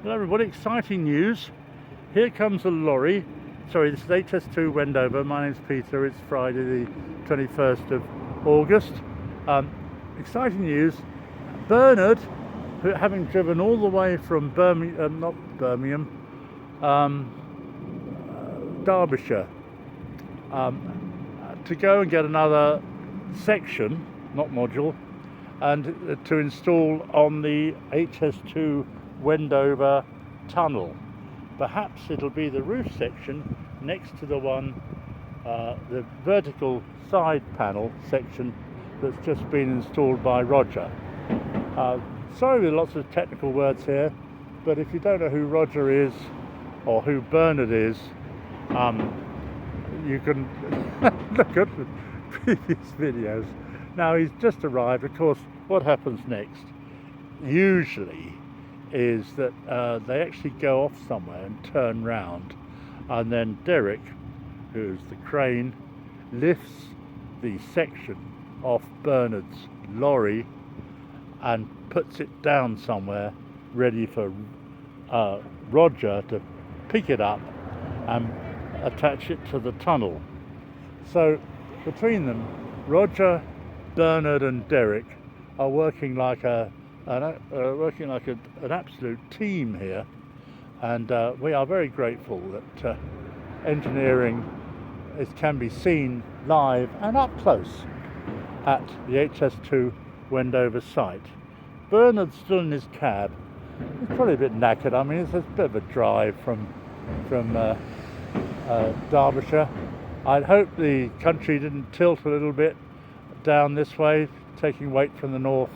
Hello everybody, exciting news. Here comes a lorry. Sorry, this is HS2 Wendover. My name's Peter. It's Friday the 21st of August. Exciting news. Bernard, having driven all the way from Derbyshire, to go and get another section, not module, and to install on the HS2 Wendover tunnel. Perhaps it'll be the roof section next to the one, the vertical side panel section that's just been installed by Roger. Sorry with lots of technical words here, but if you don't know who Roger is or who Bernard is, you can look at the previous videos. Now he's just arrived. Of course, what happens next usually is that they actually go off somewhere and turn round, and then Derek, who's the crane, lifts the section off Bernard's lorry and puts it down somewhere ready for Roger to pick it up and attach it to the tunnel. So between them, Roger, Bernard and Derek are working like an absolute team here, and we are very grateful that engineering can be seen live and up close at the HS2 Wendover site. Bernard's still in his cab. He's probably a bit knackered. I mean, it's a bit of a drive from Derbyshire. I'd hope the country didn't tilt a little bit down this way, taking weight from the north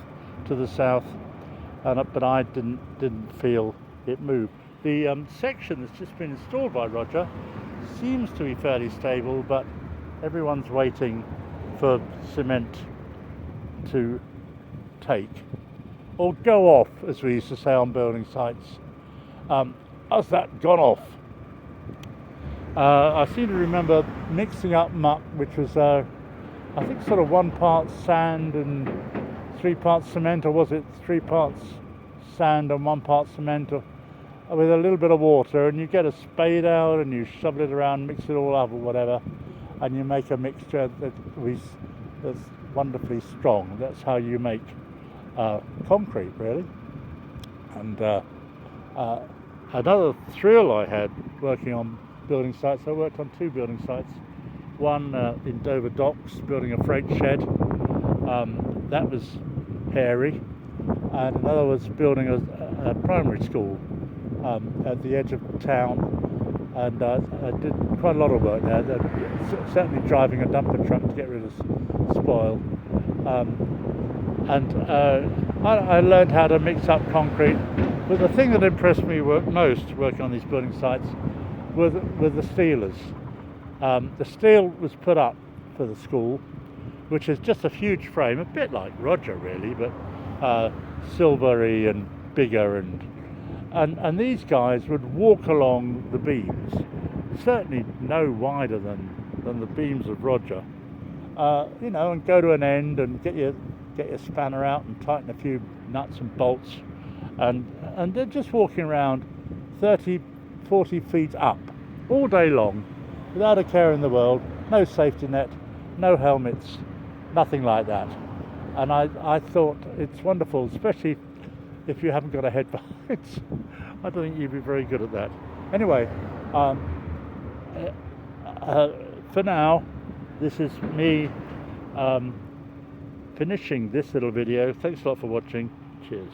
to the south, but I didn't feel it move. The section that's just been installed by Roger seems to be fairly stable, but everyone's waiting for cement to take or go off, as we used to say on building sites. Has that gone off? I seem to remember mixing up muck, which was I think sort of 1 part sand and 3 parts cement, or was it 3 parts sand and 1 part cement, or with a little bit of water, and you get a spade out and you shovel it around, mix it all up or whatever, and you make a mixture that's wonderfully strong. That's how you make concrete, really. And another thrill I had working on building sites, I worked on 2 building sites. One in Dover Docks, building a freight shed. That was hairy. And another was building a primary school at the edge of town. And I did quite a lot of work there. Certainly driving a dumper truck to get rid of spoil. I learned how to mix up concrete. But the thing that impressed me most working on these building sites were the steelers. The steel was put up for the school, which is just a huge frame, a bit like Roger really, but silvery and bigger, and these guys would walk along the beams, certainly no wider than the beams of Roger, and go to an end and get your spanner out and tighten a few nuts and bolts, and they're just walking around 30-40 feet up all day long without a care in the world, no safety net, no helmets, nothing like that. And I thought it's wonderful, especially if you haven't got a headlights. I don't think you'd be very good at that. Anyway, for now, this is me finishing this little video. Thanks a lot for watching. Cheers.